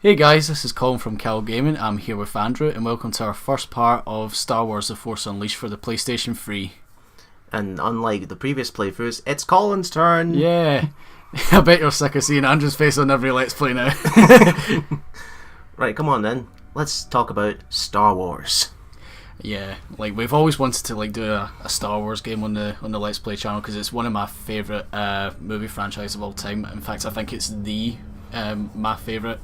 Hey guys, this is Colin from Cal Gaming. I'm here with Andrew, and welcome to our first part of Star Wars The Force Unleashed for the PlayStation 3. And unlike the previous playthroughs, it's Colin's turn! Yeah! I bet you're sick of seeing Andrew's face on every Let's Play now. Right, come on then. Let's talk about Star Wars. Yeah, like we've always wanted to do a Star Wars game on the Let's Play channel because it's one of my favourite movie franchise of all time. In fact, I think it's my favourite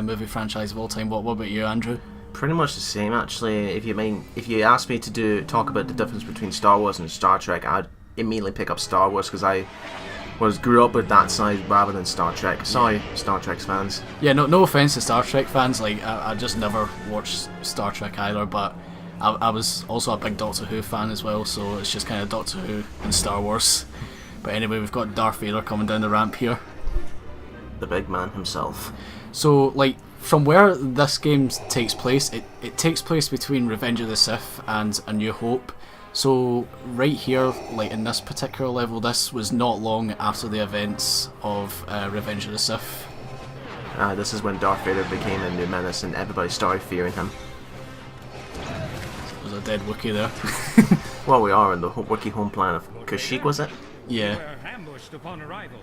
movie franchise of all time. What about you, Andrew? Pretty much the same, actually. If you asked me to talk about the difference between Star Wars and Star Trek, I'd immediately pick up Star Wars because I grew up with that side rather than Star Trek. Sorry, Star Trek fans. Yeah, no offense to Star Trek fans. I just never watched Star Trek either, but I was also a big Doctor Who fan as well, so it's just kind of Doctor Who and Star Wars. But anyway, we've got Darth Vader coming down the ramp here. The big man himself. So, from where this game takes place, it takes place between Revenge of the Sith and A New Hope. So, right here, in this particular level, this was not long after the events of Revenge of the Sith. This is when Darth Vader became a new menace and everybody started fearing him. There's a dead Wookiee there. Well, we are in the Wookiee home planet of Kashyyyk, was it? Yeah.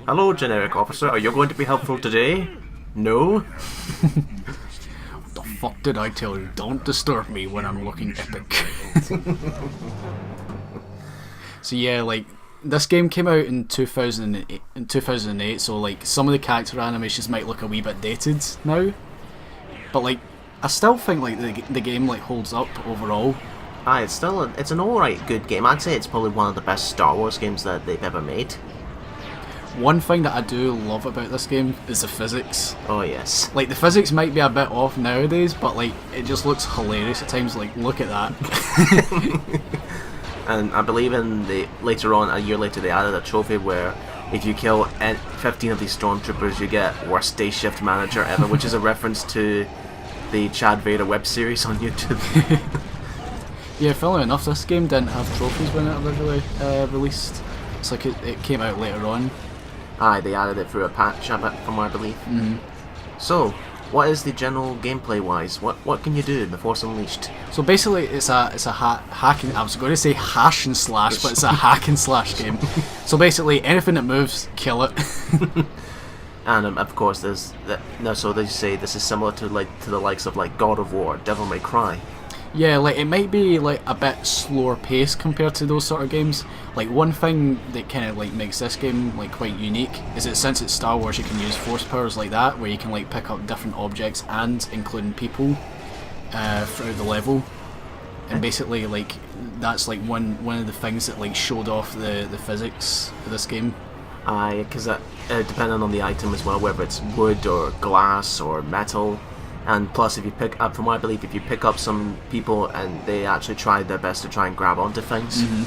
Hello, generic officer. Are you going to be helpful today? No? What the fuck did I tell you? Don't disturb me when I'm looking epic. So yeah, this game came out in 2008, so some of the character animations might look a wee bit dated now, but I still think the game holds up overall. It's an alright good game. I'd say it's probably one of the best Star Wars games that they've ever made. One thing that I do love about this game is the physics. Oh yes. The physics might be a bit off nowadays, but it just looks hilarious at times. Look at that. And I believe later on, a year later, they added a trophy where if you kill 15 of these stormtroopers, you get worst day shift manager ever, which is a reference to the Chad Vader web series on YouTube. Yeah, funnily enough, this game didn't have trophies when it originally released. It's it came out later on. They added it through a patch, from what I believe. Mm-hmm. So, what is the general gameplay-wise? What can you do in The Force Unleashed? So basically, it's a hack and I was going to say hash and slash, but it's a hack and slash game. So basically, anything that moves, kill it. And of course, so they say this is similar to the likes of God of War, Devil May Cry. Yeah, it might be a bit slower pace compared to those sort of games. One thing that kind of makes this game quite unique is that since it's Star Wars, you can use force powers like that, where you can pick up different objects and including people throughout the level. And basically that's one of the things that showed off the physics of this game. Because depending on the item as well, whether it's wood or glass or metal. And plus, if you pick up, from what I believe, if you pick up some people and they actually tried their best to try and grab onto things. Mm-hmm.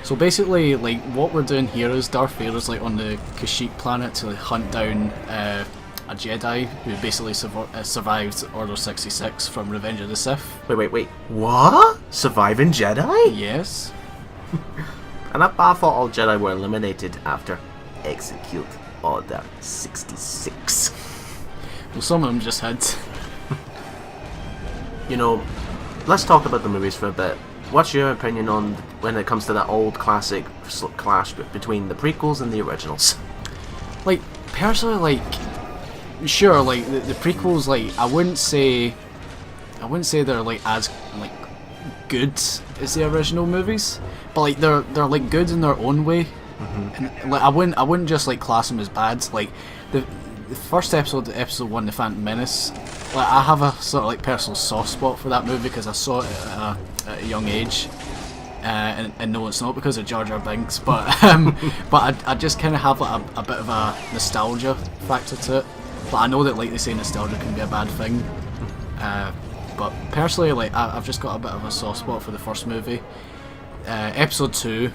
So basically, what we're doing here is Darth Vader's on the Kashyyyk planet to hunt down a Jedi who basically survived Order 66 from Revenge of the Sith. Wait. What? Surviving Jedi? Yes. And I thought all Jedi were eliminated after Execute Order 66. Well, some of them just had. Let's talk about the movies for a bit. What's your opinion on when it comes to that old classic clash between the prequels and the originals? Personally, sure, the prequels, I wouldn't say they're as good as the original movies, but they're good in their own way. Mm-hmm. And I wouldn't just class them as bad. The first episode 1, The Phantom Menace, I have a sort of personal soft spot for that movie because I saw it at a young age, and no, it's not because of Jar Jar Binks, but I just kind of have a bit of a nostalgia factor to it. But I know that they say nostalgia can be a bad thing, but personally, I've just got a bit of a soft spot for the first movie. Episode 2.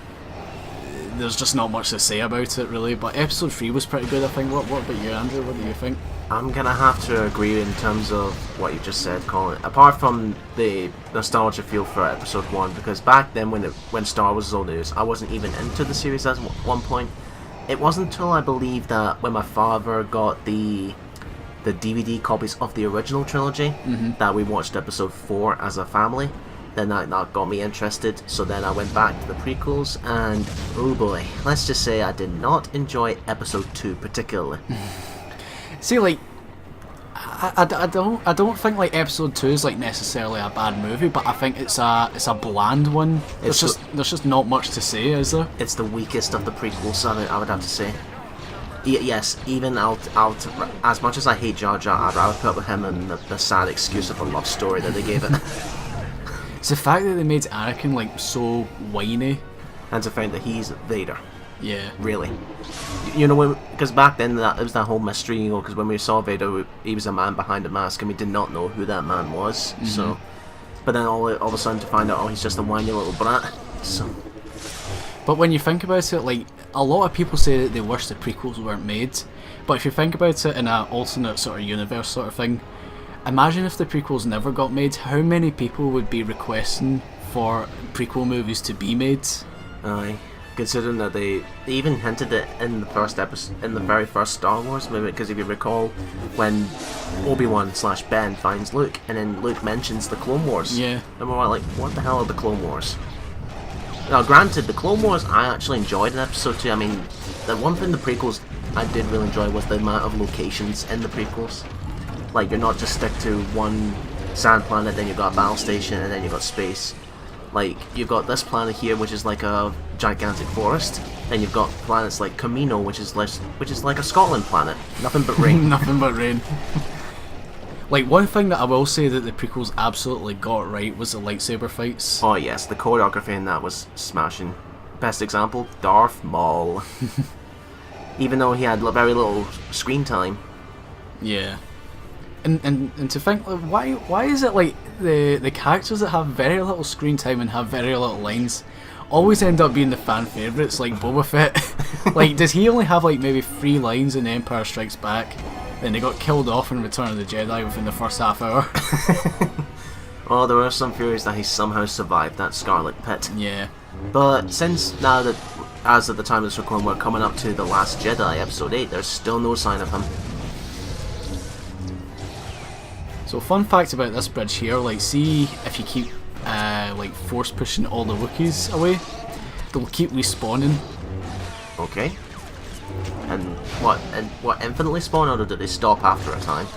There's just not much to say about it really, but episode 3 was pretty good, I think. What about you, Andrew? What do you think? I'm gonna have to agree in terms of what you just said, Colin. Apart from the nostalgia feel for episode 1, because back then when Star Wars was old news, I wasn't even into the series at one point. It wasn't until I believe that when my father got the the DVD copies of the original trilogy that we watched episode 4 as a family. Then that got me interested, so then I went back to the prequels, and oh boy, let's just say I did not enjoy episode 2 particularly. See, like, I don't think like episode 2 is like necessarily a bad movie, but I think it's a bland one. There's just not much to say, is there? It's the weakest of the prequels, I would have to say. Yes, even as much as I hate Jar Jar, I'd rather put with him and the sad excuse of a love story that they gave it. It's the fact that they made Anakin like so whiny, and to find that he's Vader. Yeah. Really. You know, because back then it was that whole mystery, you know, because when we saw Vader, he was a man behind a mask, and we did not know who that man was. So, but then all of a sudden to find out, oh, he's just a whiny little brat. So. But when you think about it, like, a lot of people say that they wish the prequels weren't made, but if you think about it in an alternate sort of universe sort of thing, imagine if the prequels never got made, how many people would be requesting for prequel movies to be made? Aye. Considering that they even hinted it in the first episode, in the very first Star Wars movie, because if you recall, when Obi-Wan/Ben finds Luke, and then Luke mentions the Clone Wars. Yeah. And we're like, what the hell are the Clone Wars? Now, granted, the Clone Wars I actually enjoyed in episode 2. I mean, the one thing the prequels I did really enjoy was the amount of locations in the prequels. Like, you're not just stuck to one sand planet, then you've got a battle station, and then you've got space. Like, you've got this planet here, which is like a gigantic forest. Then you've got planets like Camino, which is like a Scotland planet. Nothing but rain. Nothing but rain. Like, one thing that I will say that the prequels absolutely got right was the lightsaber fights. Oh yes, the choreography in that was smashing. Best example, Darth Maul. Even though he had very little screen time. Yeah. And to think, like, why is it like the characters that have very little screen time and have very little lines always end up being the fan favourites, like Boba Fett? Like, does he only have like maybe 3 lines in Empire Strikes Back? Then they got killed off in Return of the Jedi within the first half hour. Well, there are some theories that he somehow survived that Scarlet Pit. Yeah. But since now that, as at the time of this recording, we're coming up to The Last Jedi, Episode 8, there's still no sign of him. So fun fact about this bridge here, like, see if you keep like force pushing all the Wookiees away, they'll keep respawning. Okay. And what infinitely spawn, or do they stop after a time?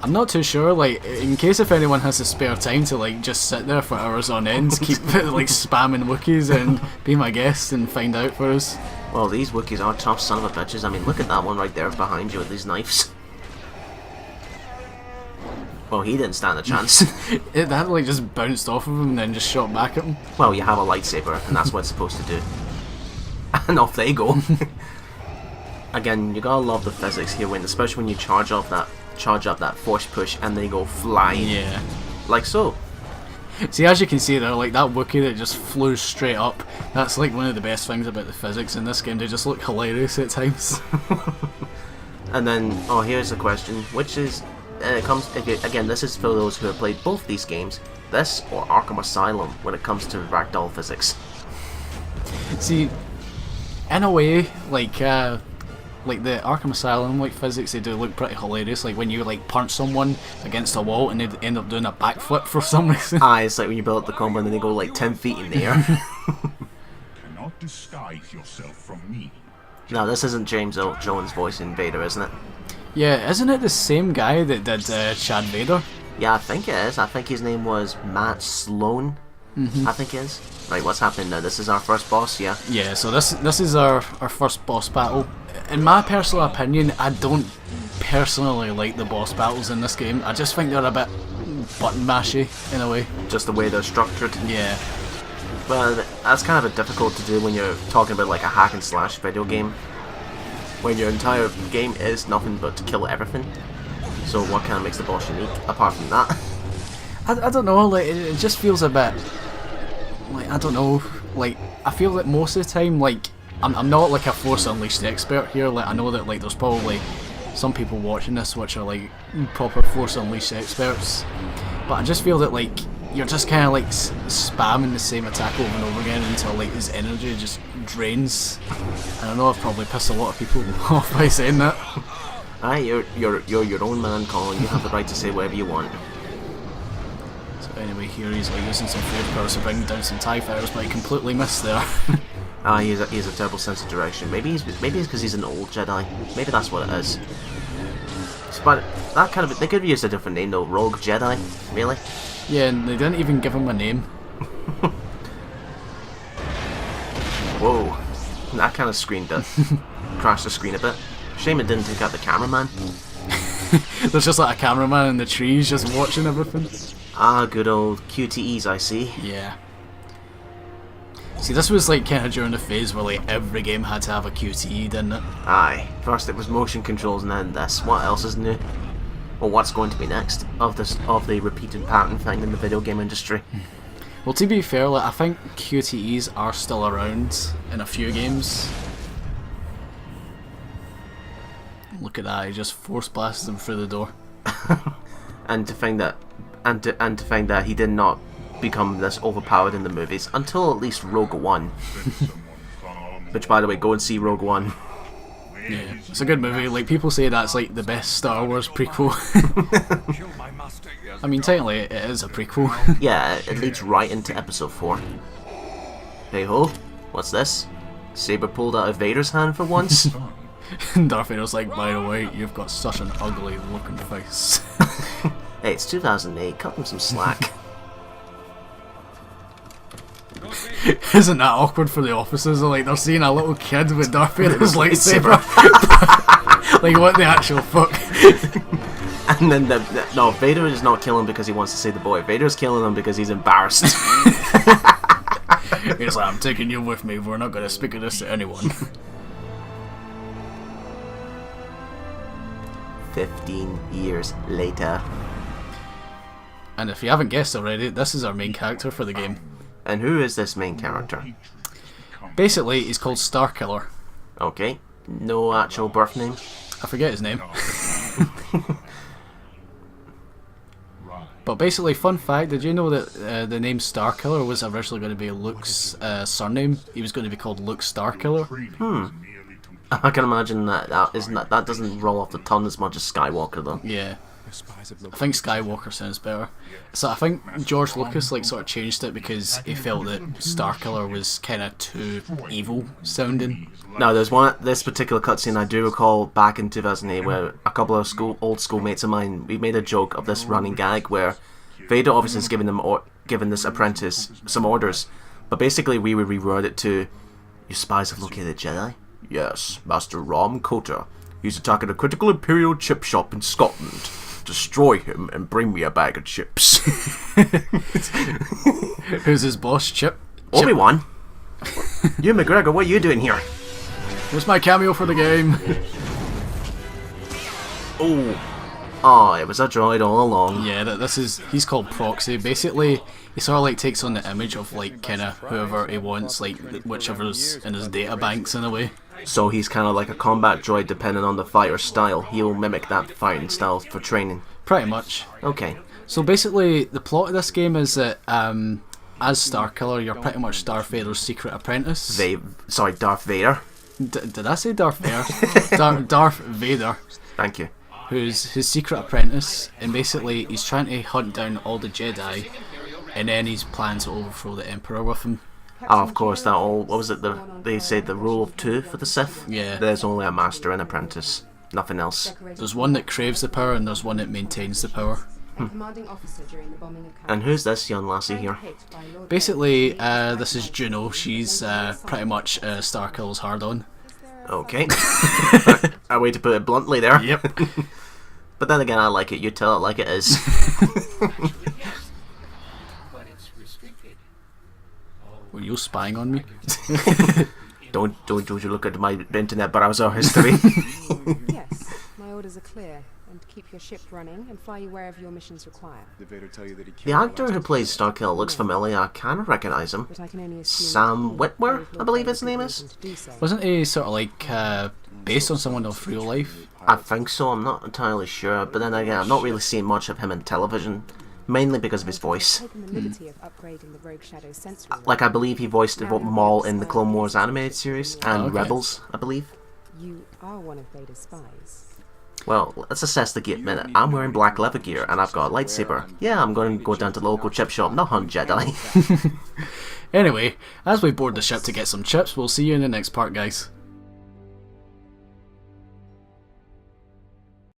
I'm not too sure, like, in case if anyone has the spare time to like just sit there for hours on end, keep like spamming Wookiees, and be my guest and find out for us. Well, these Wookiees are tough son of a bitches. I mean, look at that one right there behind you with these knives. Well, he didn't stand a chance. That like just bounced off of him and then just shot back at him. Well, you have a lightsaber, and that's what it's supposed to do. And off they go. Again, you gotta love the physics here, especially when you charge up that force push and they go flying. Yeah. Like so. See, as you can see there, like that Wookiee that just flew straight up, that's like one of the best things about the physics in this game. They just look hilarious at times. And then, oh, here's the question, which is, again, this is for those who have played both these games, this or Arkham Asylum when it comes to ragdoll physics. See, in a way, like the Arkham Asylum like physics, they do look pretty hilarious. Like when you like punch someone against a wall and they end up doing a backflip for some reason. It's like when you build up the combo and then they go like 10 feet in the air. Cannot disguise yourself from me. No, this isn't James Earl Jones' voice in Vader, isn't it? Yeah, isn't it the same guy that did Chad Vader? Yeah, I think it is. I think his name was Matt Sloan. I think it is. Right, what's happening now? This is our first boss, yeah? Yeah, so this is our first boss battle. In my personal opinion, I don't personally like the boss battles in this game. I just think they're a bit button mashy in a way. Just the way they're structured. Yeah. But that's kind of difficult to do when you're talking about like a hack and slash video game, when your entire game is nothing but to kill everything. So what kind of makes the boss unique apart from that? I don't know, like it just feels a bit like, I don't know, like I feel that most of the time, like I'm not like a Force Unleashed expert here. Like I know that like there's probably some people watching this which are like proper Force Unleashed experts, but I just feel that like you're just kind of like spamming the same attack over and over again until like his energy just drains. And I know I've probably pissed a lot of people off by saying that. Aye, you're your own man, Colin. You have the right to say whatever you want. So anyway, here he's like using some field powers to bring down some TIE fighters, but he completely missed there. Ah, he has a terrible sense of direction. Maybe it's because he's an old Jedi. Maybe that's what it is. But that kind of they could have used a different name though. Rogue Jedi, really? Yeah, and they didn't even give him a name. Whoa, that kind of screened it. Crashed the screen a bit. Shame it didn't take out the cameraman. There's just like a cameraman in the trees just watching everything. Ah, good old QTEs, I see. Yeah. See, this was like kind of during the phase where like every game had to have a QTE, didn't it? Aye. First it was motion controls and then this. What else is new? Or what's going to be next of the repeated pattern thing in the video game industry? Well, to be fair, like I think QTEs are still around in a few games. Look at that! He just force blasted him through the door. And to find that, he did not become this overpowered in the movies until at least Rogue One. Which, by the way, go and see Rogue One. Yeah, it's a good movie. Like people say, that's like the best Star Wars prequel. I mean, technically, it is a prequel. Yeah, it leads right into Episode 4. Hey ho, what's this? Saber pulled out of Vader's hand for once. Darth Vader's like, by the way, you've got such an ugly looking face. Hey, it's 2008. Cut him some slack. Isn't that awkward for the officers? Like they're seeing a little kid with Darth Vader's lightsaber. Like what the actual fuck? And then no, Vader is not killing him because he wants to save the boy. Vader's killing him because he's embarrassed. He's like, I'm taking you with me. We're not going to speak of this to anyone. 15 years later. And if you haven't guessed already, this is our main character for the game. And who is this main character? Basically, he's called Starkiller. Okay. No actual birth name? I forget his name. But basically, fun fact, did you know that the name Starkiller was originally going to be Luke's surname? He was going to be called Luke Starkiller. I can imagine that that doesn't roll off the tongue as much as Skywalker though. Yeah. I think Skywalker sounds better. So I think George Lucas like sort of changed it because he felt that Starkiller was kind of too evil sounding. Now there's this particular cutscene I do recall back in 2008 where a couple of old schoolmates of mine, we made a joke of this running gag where Vader obviously is giving this apprentice some orders, but basically we would reword it to, "Your spies have located Jedi? Yes, Master Rom Kota. He's attacking a critical Imperial chip shop in Scotland. Destroy him and bring me a bag of chips." Who's his boss, Chip? Obi-Wan? You McGregor, what are you doing here? Here's my cameo for the game. Oh, it was a droid all along. Yeah, he's called Proxy. Basically, he sort of like takes on the image of like kind of whoever he wants, like whichever's in his data banks in a way. So he's kind of like a combat droid depending on the fighter's style. He'll mimic that fighting style for training. Pretty much. Okay. So basically, the plot of this game is that as Starkiller, you're pretty much Darth Vader's secret apprentice. Darth Vader. Did I say Darth Vader? Darth Vader. Thank you. Who's his secret apprentice, and basically he's trying to hunt down all the Jedi, and then he's planning to overthrow the Emperor with him. Oh, of course, what was it, they say the rule of two for the Sith? Yeah. There's only a master and apprentice, nothing else. There's one that craves the power, and there's one that maintains the power. And who's this young lassie here? Basically, this is Juno. She's pretty much Starkiller's hard-on. Okay. A way to put it bluntly there. Yep. But then again, I like it. You tell it like it is. Were you spying on me? Don't you look at my internet browser history. Yes, my orders are clear. And keep your ship running and fly you wherever your missions require. The actor who plays Starkiller looks familiar. I kind of recognise him. But I can only assume Sam Witwer, I believe his name is. Wasn't he sort of like based on someone of real life? I think so. I'm not entirely sure. But then again, I've not really seen much of him in television. Mainly because of his voice. Like, I believe he voiced Maul in the Clone Wars animated series and Rebels, I believe. You are one of Vader's spies. Well, let's assess the gear minute. I'm wearing black leather gear and I've got a lightsaber. Yeah, I'm going to go down to the local chip shop, not hunt Jedi. Anyway, as we board the ship to get some chips, we'll see you in the next part, guys.